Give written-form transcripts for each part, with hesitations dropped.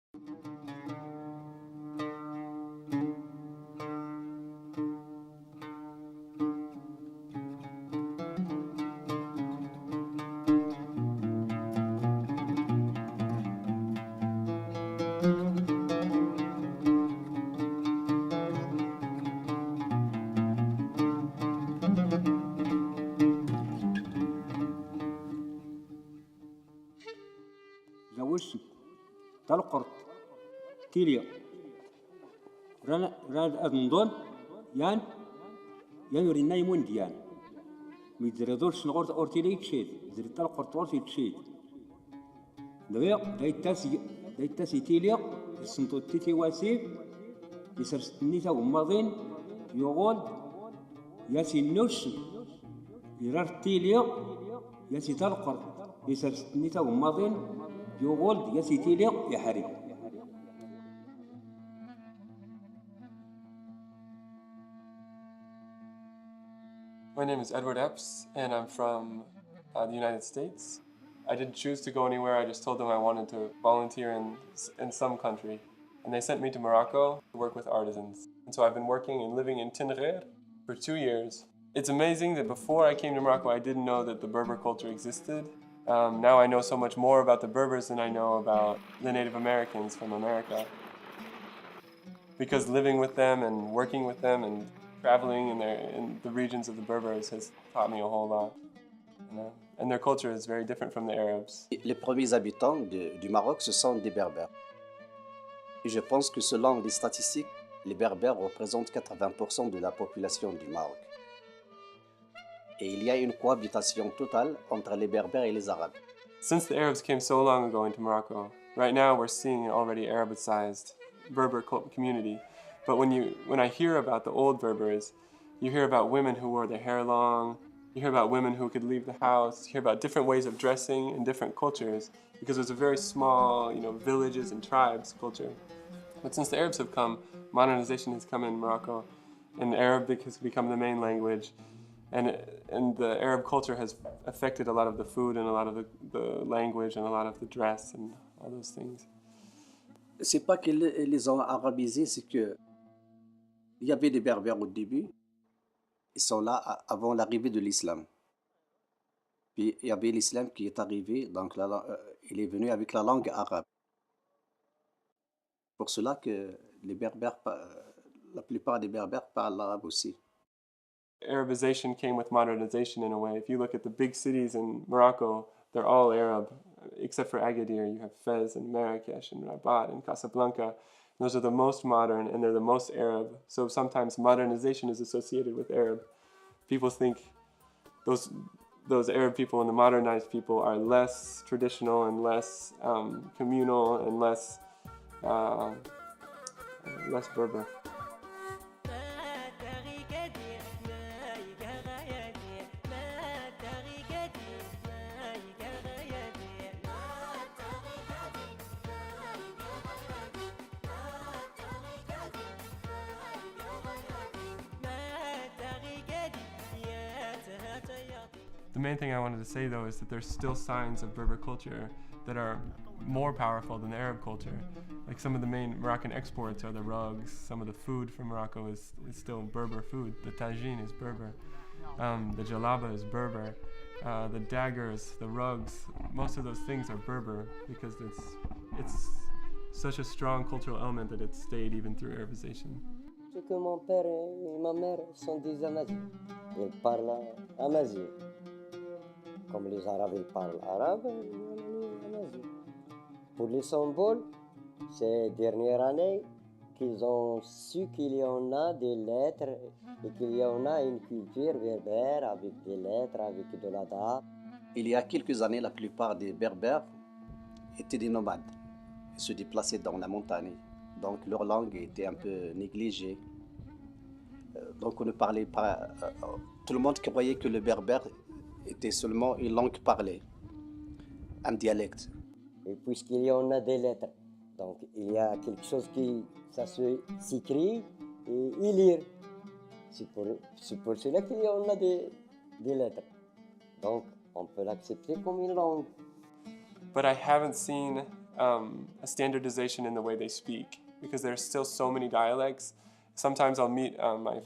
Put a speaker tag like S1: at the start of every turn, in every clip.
S1: زوجت تلقرط تيليا راد أذنضون يان يورينا يموند يان ميزردور شنغورت أورتيلي تشيد زرت تلقرط أورتي تشيد دايتاسي تيليا السنتو تيتي واسيب يسرستني تا وماضين يغول ياسي نوش يرار تيليا ياسي تلقرط يسرستني تا وماضين يغول ياسي تيليا يحري.
S2: My name is Edward Epps, and I'm from the United States. I didn't choose to go anywhere. I just told them I wanted to volunteer in some country. And they sent me to Morocco to work with artisans. And so I've been working and living in Tinrir for 2 years. It's amazing that before I came to Morocco, I didn't know that the Berber culture existed. Now I know so much more about the Berbers than I know about the Native Americans from America. Because living with them and working with them and traveling in the regions of the Berbers has taught me a whole lot. And their culture is very different from the Arabs.
S3: Les premiers habitants du Maroc, ce sont des Berbères. Et je pense que selon les statistiques, les Berbères représentent 80% de la population du Maroc. Et il y a une cohabitation totale entre les Berbères et les Arabes.
S2: Since the Arabs came so long ago into Morocco, right now we're seeing already Arabicized Berber community. But when I hear about the old Berbers, you hear about women who wore their hair long, you hear about women who could leave the house, you hear about different ways of dressing in different cultures, because it was a very small, villages and tribes culture. But since the Arabs have come, modernization has come in Morocco, and Arabic has become the main language, and the Arab culture has affected a lot of the food and a lot of the language and a lot of the dress and all those things.
S3: C'est pas qu'ils les ont arabisés, c'est que il y avait des Berbères au début. Ils sont là avant l'arrivée de l'islam. Puis il y avait l'islam qui est arrivé, donc il est venu avec la langue arabe. Pour cela que les Berbères, la plupart des Berbères parlent l'arabe aussi.
S2: Arabization came with modernization in a way. If you look at the big cities in Morocco, they're all Arab, except for Agadir. You have Fez and Marrakesh and Rabat and Casablanca. Those are the most modern and they're the most Arab. So sometimes modernization is associated with Arab. People think those Arab people and the modernized people are less traditional and less communal and less Berber. The main thing I wanted to say though is that there's still signs of Berber culture that are more powerful than the Arab culture. Like some of the main Moroccan exports are the rugs, some of the food from Morocco is still Berber food. The tagine is Berber, the jalaba is Berber, the daggers, the rugs, most of those things are Berber because it's such a strong cultural element that it stayed even through Arabization.
S4: C'est que mon père et ma mère sont des Amaziens. Ils parlent amazigh. Comme les Arabes ils parlent arabe, ils amazigh. Pour les symboles, ces dernières années qu'ils ont su qu'il y en a des lettres et qu'il y en a une culture berbère avec des lettres, avec de la date.
S3: Il y a quelques années, la plupart des Berbères étaient des nomades. Ils se déplaçaient dans la montagne. Donc leur langue était un peu négligée. Donc on ne parlait pas... tout le monde croyait que le berbère était seulement une langue parlée, un dialecte.
S4: Et puisqu'il y en a des lettres, donc il y a quelque chose qui ça s'écrit et y lire. C'est pour cela qu'il y en a des lettres. Donc on peut l'accepter comme une langue.
S2: But I haven't seen a standardization in the way they speak, because there's still so many dialects. Sometimes I'll meet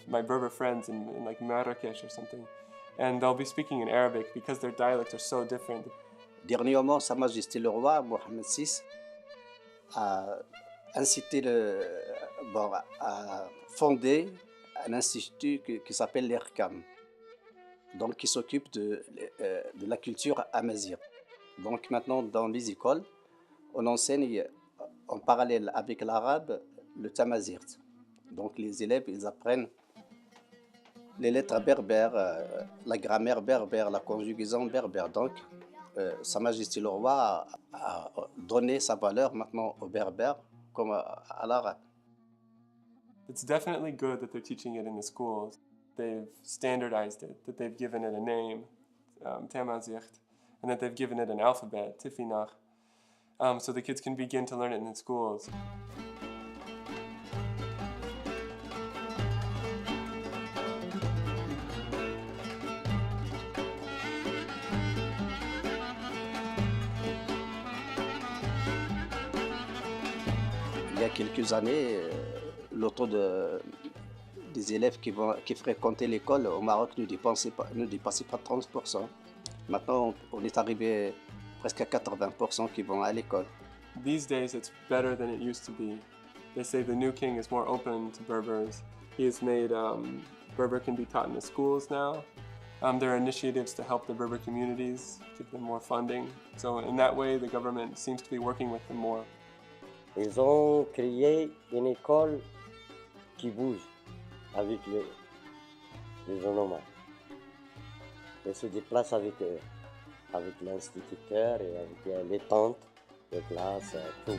S2: my Berber friends in like Marrakech or something, and they'll be speaking in Arabic because their dialects are so different.
S3: Dernièrement, Sa Majesté le Roi, Mohamed VI, a incité à fonder un institut qui s'appelle l'ERCAM, donc qui s'occupe de la culture amazigh. Donc maintenant, dans les écoles, on enseigne en parallèle avec l'arabe le tamazight. Donc les élèves, ils apprennent les lettres berbères, la grammaire berbère, la conjugaison berbère. Donc, Sa Majesté le Roi a donné sa valeur maintenant au berbère comme à l'arabe.
S2: It's definitely good that they're teaching it in the schools. They've standardized it, that they've given it a name, Tamazight, and that they've given it an alphabet, Tifinagh, so the kids can begin to learn it in the schools.
S3: Il y a quelques années, le taux des élèves qui fréquentaient l'école au Maroc ne dépassait pas 30%. Maintenant, on est arrivé presque à 80% qui vont à l'école.
S2: These days, it's better than it used to be. They say the new king is more open to Berbers. He has made Berber can be taught in the schools now. There are initiatives to help the Berber communities, give them more funding. So in that way, the government seems to be working with them more.
S4: Ils ont créé une école qui bouge avec les gens nomades. Ils se déplacent avec l'instituteur et avec les tantes, les classes, tout.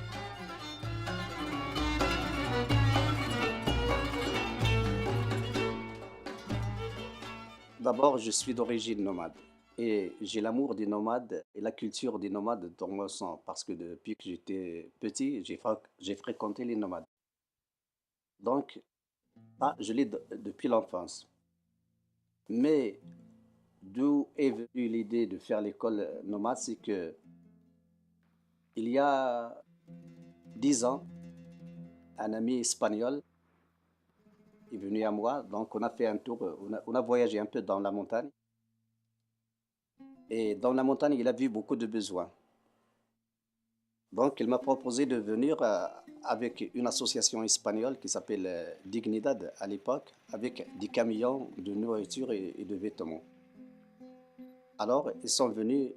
S3: D'abord, je suis d'origine nomade et j'ai l'amour des nomades et la culture des nomades dans mon sang parce que depuis que j'étais petit, j'ai fréquenté les nomades. Donc, ça, je l'ai depuis l'enfance. Mais d'où est venue l'idée de faire l'école nomade, c'est que il y a 10 ans, un ami espagnol est venu à moi, donc on a fait un tour, on a voyagé un peu dans la montagne. Et dans la montagne, il a vu beaucoup de besoins. Donc il m'a proposé de venir avec une association espagnole qui s'appelle Dignidad à l'époque, avec des camions de nourriture et de vêtements. Alors ils sont venus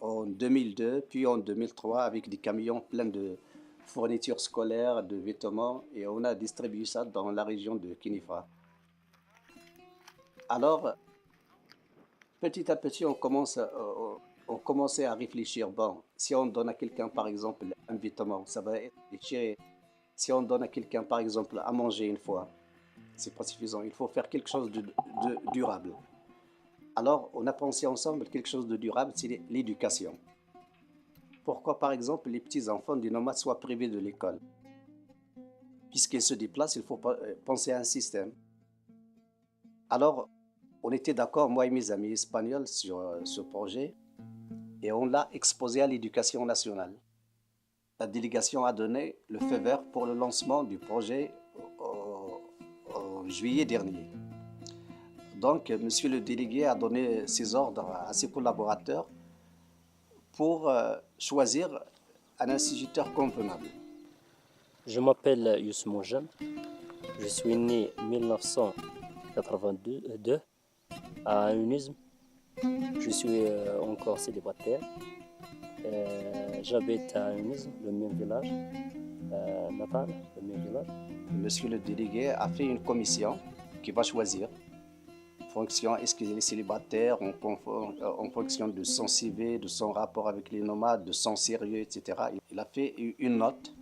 S3: en 2002, puis en 2003 avec des camions pleins de fournitures scolaires, de vêtements, et on a distribué ça dans la région de Kinifa. Alors, petit à petit, on commençait à réfléchir. Bon, si on donne à quelqu'un, par exemple, un vêtement, ça va être déchiré. Si on donne à quelqu'un, par exemple, à manger une fois, c'est pas suffisant. Il faut faire quelque chose de durable. Alors, on a pensé ensemble quelque chose de durable, c'est l'éducation. Pourquoi, par exemple, les petits-enfants des nomades soient privés de l'école? Puisqu'ils se déplacent, il faut penser à un système. Alors, on était d'accord, moi et mes amis espagnols, sur ce projet, et on l'a exposé à l'éducation nationale. La délégation a donné le feu vert pour le lancement du projet en juillet dernier. Donc, monsieur le délégué a donné ses ordres à ses collaborateurs pour choisir un instituteur convenable.
S5: Je m'appelle Youssou Moujam. Je suis né en 1982 à Anunisme. Je suis encore célibataire. J'habite à Anunisme, le même village natal, le même village.
S3: Monsieur le délégué a fait une commission qui va choisir fonction, est-ce qu'il est célibataire, en fonction de son CV, de son rapport avec les nomades, de son sérieux, etc. Il a fait une note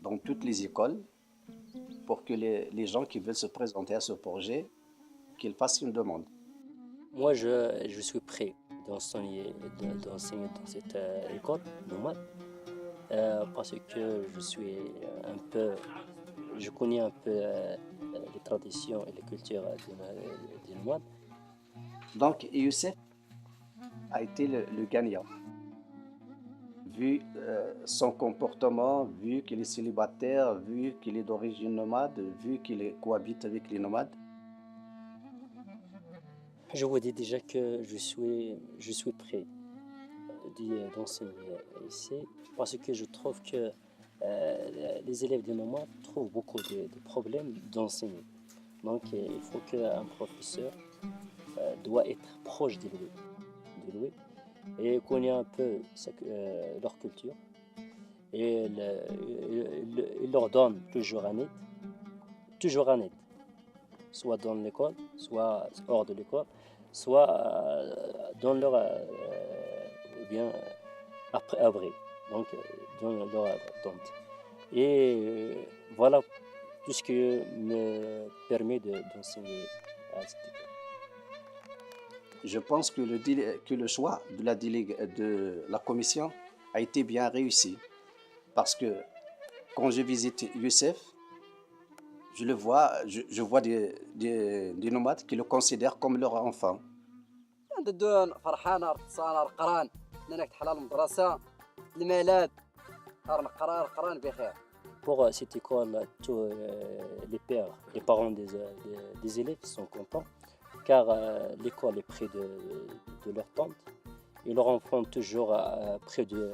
S3: dans toutes les écoles pour que les gens qui veulent se présenter à ce projet, qu'ils fassent une demande.
S5: Moi, je suis prêt d'enseigner dans cette école nomade parce que je connais un peu les traditions et les cultures des nomades.
S3: Donc, Youssef a été le gagnant. vu son comportement, vu qu'il est célibataire, vu qu'il est d'origine nomade, vu qu'il cohabite avec les nomades.
S5: Je vous dis déjà que je suis prêt d'enseigner ici parce que je trouve que les élèves des nomades trouvent beaucoup de problèmes d'enseigner. Donc il faut qu'un professeur doit être proche de lui et connaît un peu leur culture et il leur donne toujours un aide, soit dans l'école, soit hors de l'école, soit dans leur ou bien après abri, donc dans leur attente. Et voilà tout ce qui me permet d'enseigner à cette école.
S3: Je pense que le choix de la commission a été bien réussi parce que quand je visite Youssef, je vois des nomades qui le considèrent comme leur enfant.
S6: الدول فرحانة رتصانة القران انك تحلى المدرسة الميلاد القران بخير.
S5: Pour cette école, tous les parents des élèves sont contents car l'école est près de leur tante et leurs enfants toujours près d'eux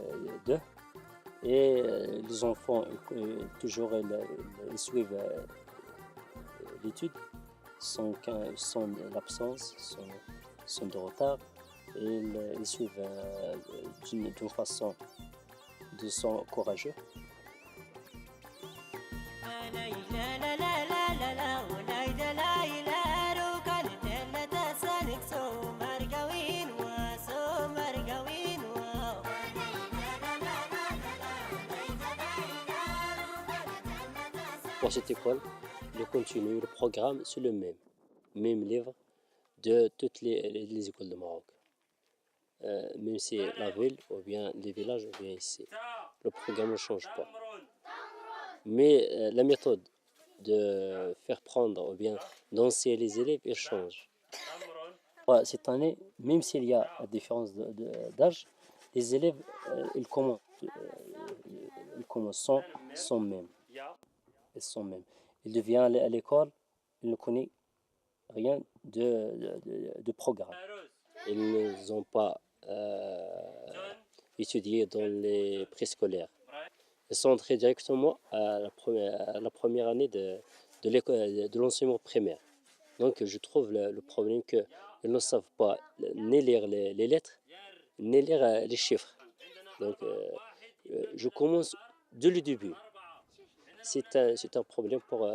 S5: et les enfants toujours ils suivent l'étude sans l'absence, sans de retard et ils suivent d'une façon courageuse. Pour cette école, le contenu, le programme, c'est le même livre de toutes les écoles de Maroc. Même si la ville, ou bien les villages, ou bien ici. Le programme ne change pas. Mais la méthode de faire prendre, ou bien d'enseigner les élèves, elle change. Cette année, même s'il y a une différence d'âge, les élèves, ils commencent sans même. Ils sont même. Il devient à l'école, il ne connaît rien de programme. Ils n'ont pas étudié dans les préscolaires. Ils sont entrés directement à la première année de l'enseignement primaire. Donc je trouve le problème qu'ils ne savent pas ni lire les lettres, ni lire les chiffres. Donc je commence dès le début. C'est un problème pour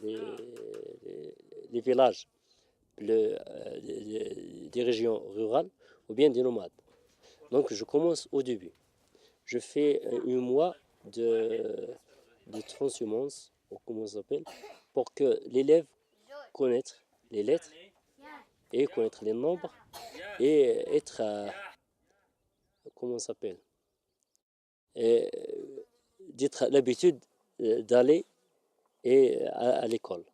S5: les villages, des régions rurales ou bien des nomades. Donc je commence au début. Je fais un mois de transhumance, ou comment ça s'appelle, pour que l'élève connaisse les lettres et connaître les nombres et être, comment ça s'appelle, d'être l'habitude d'aller à l'école.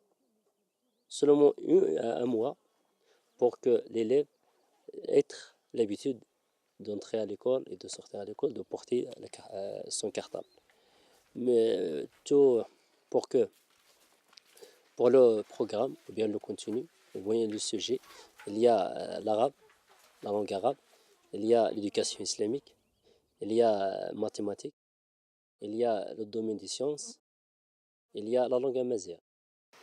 S5: Seulement un mois pour que l'élève ait l'habitude d'entrer à l'école et de sortir à l'école, de porter son cartable. Mais tout pour le programme, ou bien le contenu, ou bien le sujet, il y a l'arabe, la langue arabe, il y a l'éducation islamique, il y a mathématiques, il y a le domaine des sciences, il y a la langue amazigh.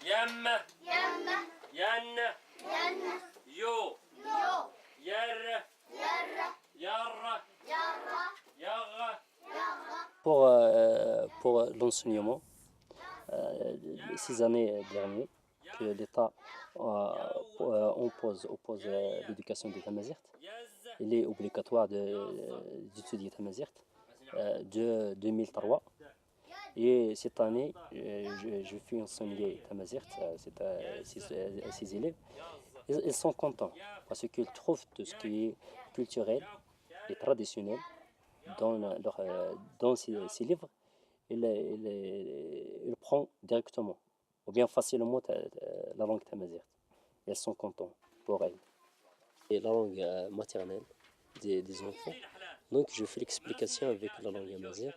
S5: Yamma, yamma, yanna, yanna, yo, yo, yarra, yarra, yarra, yarra, yarra, yarra. Pour l'enseignement, ces années dernières, que l'État oppose l'éducation des Tamazight, il est obligatoire d'étudier Tamazight de 2003. Et cette année, je fais enseigner Tamazight à ces élèves. Ils sont contents parce qu'ils trouvent tout ce qui est culturel et traditionnel dans ces livres. Ils prennent directement ou bien facilement la langue Tamazight. Ils sont contents pour elle. Et la langue maternelle des enfants, Donc je fais l'explication avec la langue amazigh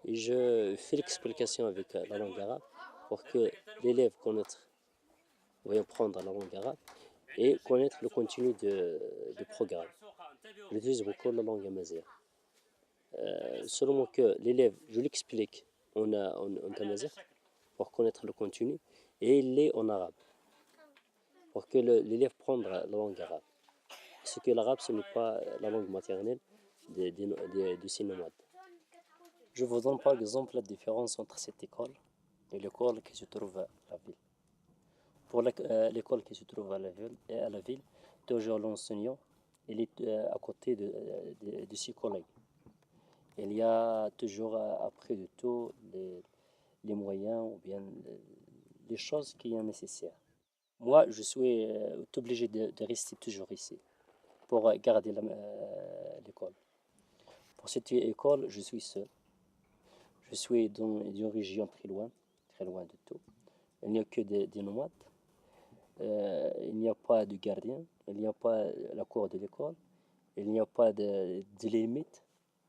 S5: et je fais l'explication avec la langue arabe pour que l'élève connaisse, vient prendre la langue arabe et connaître le contenu du programme. J'utilise beaucoup la langue amazigh. Seulement que l'élève, je l'explique en amazigh pour connaître le contenu et il l'est en arabe pour que l'élève prenne la langue arabe. Parce que l'arabe, ce n'est pas la langue maternelle de ces nomades. Je vous donne par exemple la différence entre cette école et l'école qui se trouve à la ville. Pour l'école qui se trouve à la ville, toujours l'enseignant, il est à côté de ses collègues. Il y a toujours après de tout les moyens ou bien les choses qui sont nécessaires. Moi, je suis obligé de rester toujours ici pour garder l'école. Pour cette école, je suis seul. Je suis dans une région très loin de tout. Il n'y a que des nomades. Il n'y a pas de gardien. Il n'y a pas la cour de l'école. Il n'y a pas de limites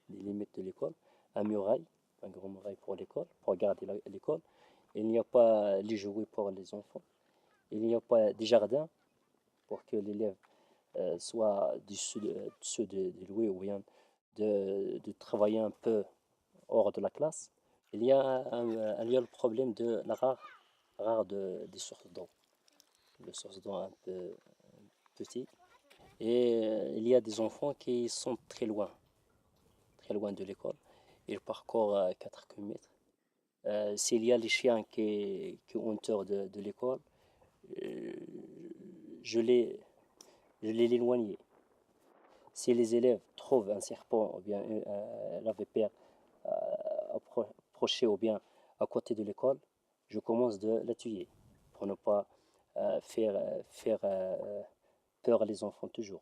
S5: de l'école. Un grand muraille pour l'école, pour garder l'école. Il n'y a pas les jouets pour les enfants. Il n'y a pas de jardin pour que l'élève soit dessous de louer ou bien de travailler un peu hors de la classe. Il y a le problème de la rare des sources d'eau. Les sources d'eau un peu petites. Et il y a des enfants qui sont très loin de l'école. Ils parcourent 4 km. S'il y a les chiens qui ont peur de l'école, je les éloigner. Si les élèves trouvent un serpent ou bien la vipère approché ou bien à côté de l'école, je commence de la tuer pour ne pas faire peur les enfants toujours.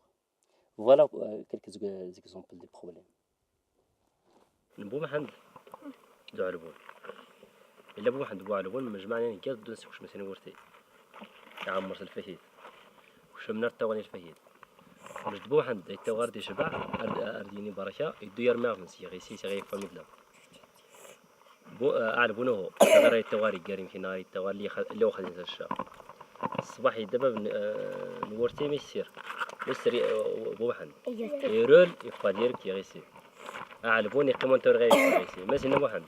S5: Voilà quelques exemples des problèmes. نبو محمد دو علبون إلا بو محمد بو علبون مجمعني نكاد دون سوش مثلا ورتي عمر الفهيد وش من التواني الفهيد مش بو محمد التوار دي شبع أرديني بركة يدو يرمي من سيغي سيغي فمدنا بو أعلبونه تغير التواري قارين في نار التوار اللي واخد نزل الشام الصباح يدبب نورتي ميسير بو محمد يرول يفاديرك يغيسي أعلبوني قيمون تور غير يغيسي ماشي نبو محمد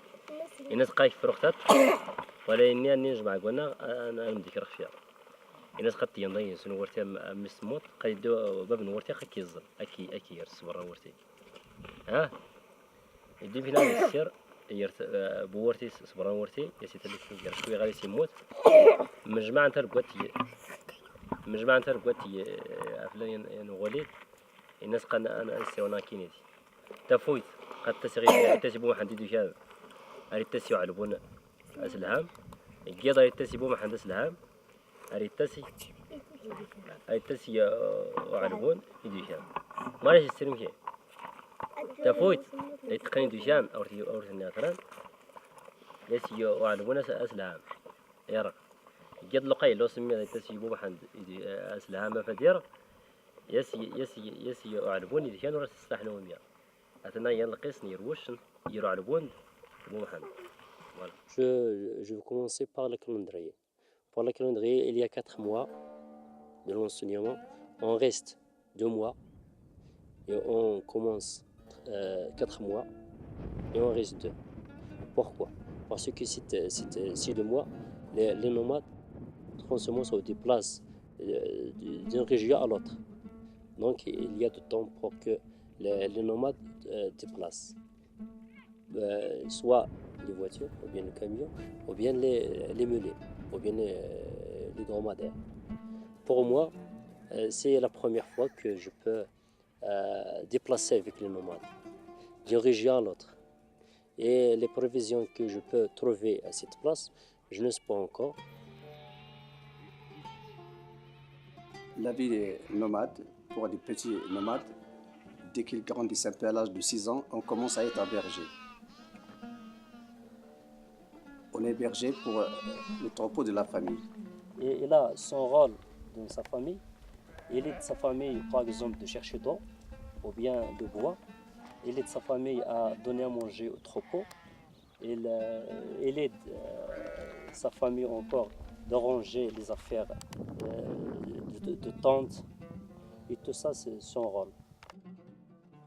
S5: الناس قايك في رختات ولا إني نجمع قلنا أنا مديك رخفيا الناس قد ينضي سنورتي مستموت قيدو باب نورتي خكي الظل أكي يرس برا نورتي ها يدي فينا السير يرت بورتي صبرا نورتي يسي تلك شوي غادي يموت مجمع انت رقوتي عفلان ينغوليد الناس قلنا أنا أنسيونا كينيتي تفوت قد تسيبو محمد يدو شاب أريد تسيو علبون أسلهام الجيضة أريد تسيبو محمد أسلهام أريد تسي علبون يدو شاب ما ليش يستلم شيء تفوت يتقني دوشان أورتي الناثران يسي علبون أسلهام يرق الجيض لقي لو سمي أريد تسيبو محمد أسلهام فدير يسي علبون يدو شان ورس تستحنو مياه Je vais commencer par le calendrier. Pour le calendrier, il y a 4 mois de l'enseignement. On reste 2 mois et on commence 4 mois et on reste 2. Pourquoi? Parce que ces 2 mois, les nomades transforment se déplacent d'une région à l'autre. Donc il y a du temps pour que les nomades déplacent, soit les voitures, ou bien les camions, ou bien les mulets, ou bien les dromadaires. Pour moi, c'est la première fois que je peux déplacer avec les nomades, d'une région à l'autre. Et les prévisions que je peux trouver à cette place, je ne sais pas encore.
S3: La vie des nomades, pour des petits nomades, dès qu'ils grandissent un peu à l'âge de 6 ans, on commence à être berger. On est berger pour le troupeau de la famille.
S5: Et il a son rôle dans sa famille. Il aide sa famille, par exemple, de chercher d'eau ou bien de bois. il aide sa famille à donner à manger au troupeau. Il aide sa famille encore de ranger les affaires de tente. Et tout ça, c'est son rôle.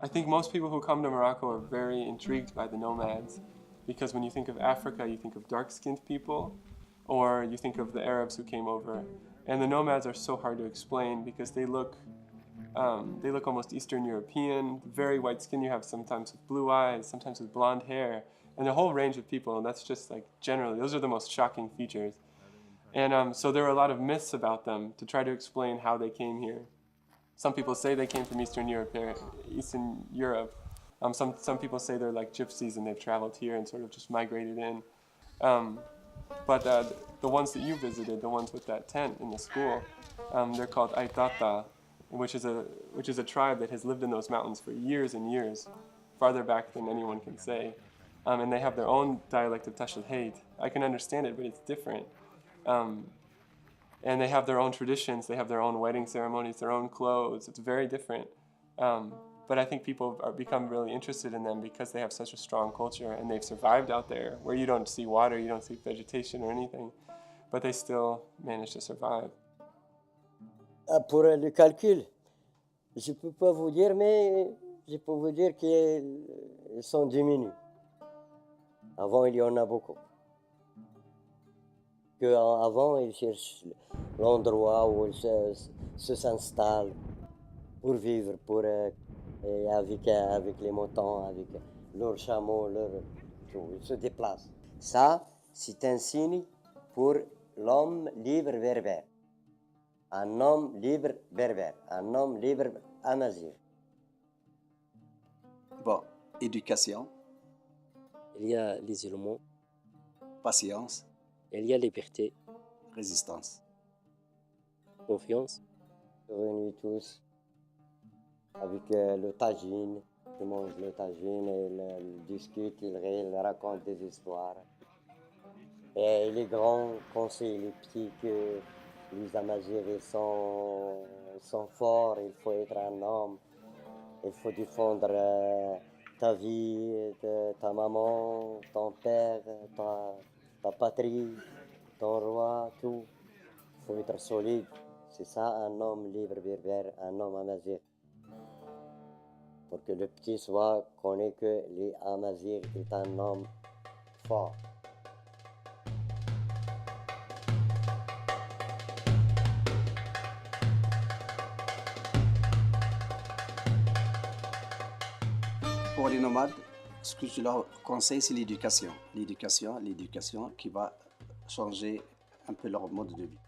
S2: I think most people who come to Morocco are very intrigued by the nomads because when you think of Africa, you think of dark-skinned people or you think of the Arabs who came over. And the nomads are so hard to explain because they look almost Eastern European, very white skin. You have sometimes with blue eyes, sometimes with blonde hair, and a whole range of people. And that's just like generally, those are the most shocking features. And so there are a lot of myths about them to try to explain how they came here. Some people say they came from Eastern Europe. Some people say they're like gypsies and they've traveled here and sort of just migrated in. But the ones that you visited, the ones with that tent in the school, they're called Aitata, which is a tribe that has lived in those mountains for years and years, farther back than anyone can say. And they have their own dialect of Tashilhait. I can understand it, but it's different. And they have their own traditions, they have their own wedding ceremonies, their own clothes. It's very different. But I think people become really interested in them because they have such a strong culture and they've survived out there where you don't see water, you don't see vegetation or anything, but they still manage to survive.
S4: Pour le calcul, je ne peux pas vous dire, mais je peux vous dire qu'ils sont diminués. Avant, il y en a beaucoup. Avant, ils cherchent l'endroit où ils s'installent pour vivre, et avec les moutons, avec leurs chameaux, tout. Ils se déplacent. Ça, c'est un signe pour l'homme libre berbère. Un homme libre berbère, un homme libre amazigh.
S3: Bon, éducation,
S5: Il y a l'isolement,
S3: patience,
S5: il y a liberté,
S3: résistance.
S5: confiance.
S4: Venus tous avec le tagine, ils mangent le tagine, ils discutent, ils rient, ils racontent des histoires. Et les grands conseillent les petits que les Amazighs sont forts, il faut être un homme, il faut défendre ta vie, ta maman, ton père, ta patrie, ton roi, tout. Il faut être solide. C'est ça un homme libre berbère, un homme amazigh. Pour que le petit soit connaît que les Amazighs est un homme fort.
S3: Pour les nomades, ce que je leur conseille, c'est l'éducation. L'éducation qui va changer un peu leur mode de vie.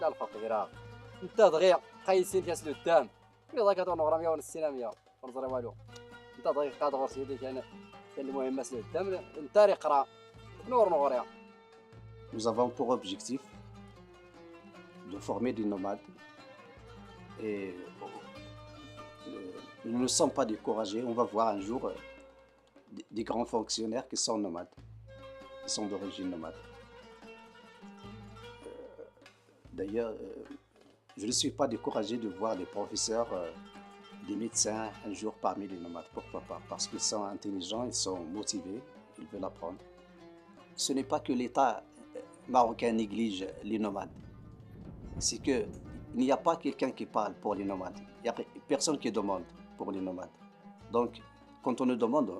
S6: لا الفقيرة انت دغيا قايسين كاس لقدام ملي ضاك هضر نغرامية ونسينامية ونزري والو انت دغيا قاد غور سيدي كان المهم ماس لقدام انت ري قرا نور نغريا.
S3: Nous avons pour objectif de former des nomades et nous ne sommes pas découragés. On va voir un jour des grands fonctionnaires qui sont nomades, qui sont d'origine nomade. D'ailleurs, je ne suis pas découragé de voir des professeurs, des médecins un jour parmi les nomades. Pourquoi pas? Parce qu'ils sont intelligents, ils sont motivés, ils veulent apprendre. Ce n'est pas que l'État marocain néglige les nomades. C'est qu'il n'y a pas quelqu'un qui parle pour les nomades. Il n'y a personne qui demande pour les nomades. Donc, quand on nous demande,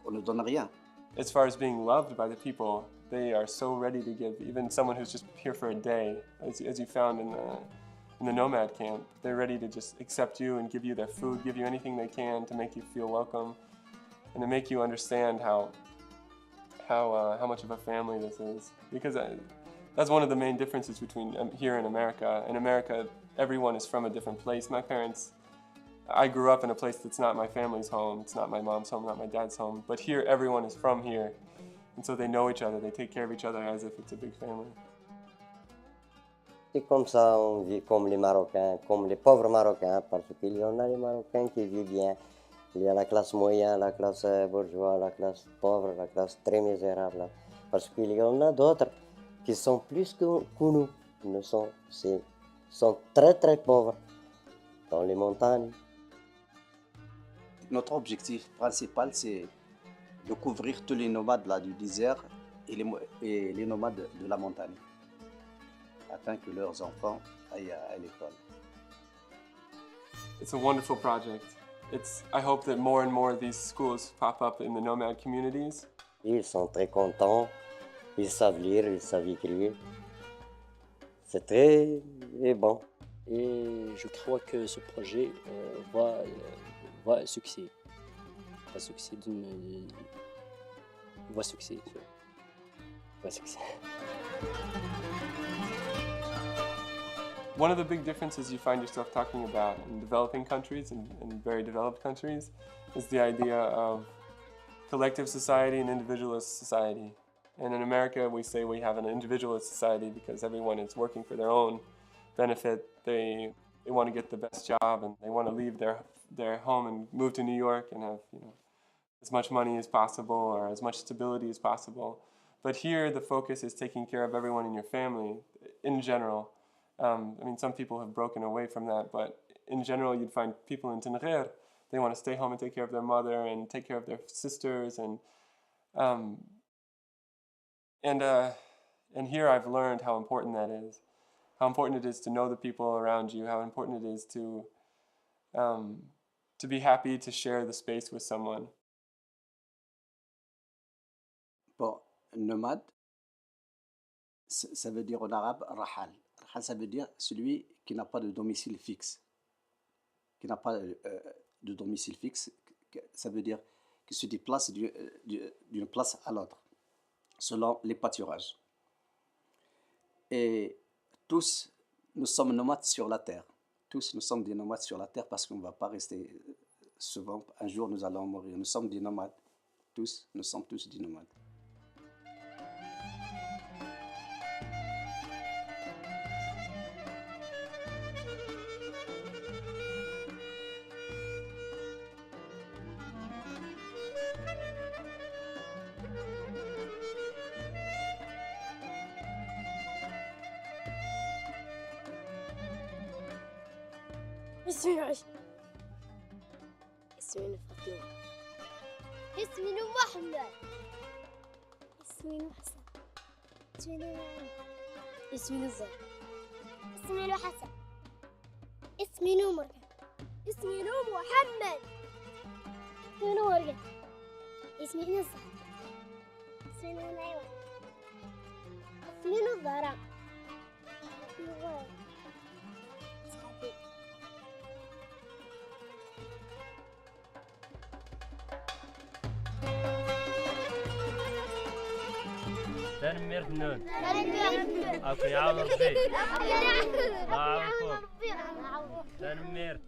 S3: on ne donne rien.
S2: As far as being loved by the people, they are so ready to give even someone who's just here for a day, as you found in the nomad camp. They're ready to just accept you and give you their food, give you anything they can to make you feel welcome, and to make you understand how much of a family this is. Because that's one of the main differences between here and America. In America, everyone is from a different place. My parents, I grew up in a place that's not my family's home. It's not my mom's home, not my dad's home. But here, everyone is from here. And so they know each other. They take care of each other as if it's a big family.
S4: C'est comme ça, on vit comme les Marocains, comme les pauvres Marocains, parce qu'il y en a les Marocains qui vivent bien. Il y a la classe moyenne, la classe bourgeoise, la classe pauvre, la classe très misérable. Parce qu'il y en a d'autres qui sont plus que nous. Ils sont très très pauvres dans les montagnes.
S3: Notre objectif principal, c'est de couvrir tous les nomades là, du désert et les nomades de la montagne, afin que leurs enfants aillent à l'école.
S2: It's a wonderful project. I hope that more and more of these schools pop up in the nomad communities.
S4: Ils sont très contents, ils savent lire, ils savent écrire. C'est très bon.
S5: Et je crois que ce projet va succéder. Va succéder. Va succéder. Va succéder.
S2: One of the big differences you find yourself talking about in developing countries and very developed countries is the idea of collective society and individualist society. And in America, we say we have an individualist society because everyone is working for their own benefit. They want to get the best job and they want to leave their home and move to New York and have as much money as possible or as much stability as possible. But here, the focus is taking care of everyone in your family in general. Some people have broken away from that, but in general, you'd find people in Tenerife, they want to stay home and take care of their mother and take care of their sisters. And here I've learned how important that is, how important it is to know the people around you, how important it is to be happy to share the space with someone.
S3: Bon, nomade, ça veut dire en arabe rahal. Rahal, ça veut dire celui qui n'a pas de domicile fixe. Qui n'a pas de domicile fixe, ça veut dire qu'il se déplace d'une place à l'autre, selon les pâturages. Et tous, nous sommes nomades sur la terre. Tous, nous sommes des nomades sur la terre parce qu'on ne va pas rester souvent. Un jour, nous allons mourir. Nous sommes des nomades. Tous, nous sommes tous des nomades.
S7: اسمي عيش. اسمي فاطمة. اسمي محمد. اسمي حسن. اسمي نزار. اسمي حسن. اسمي مرقة. اسمي محمد. اسمي مرقة. اسمي نزار. اسمي نعيمة. اسمي نزارة.
S8: تنمير فنون أكو يعاون ربي الله يعاونكم تنمير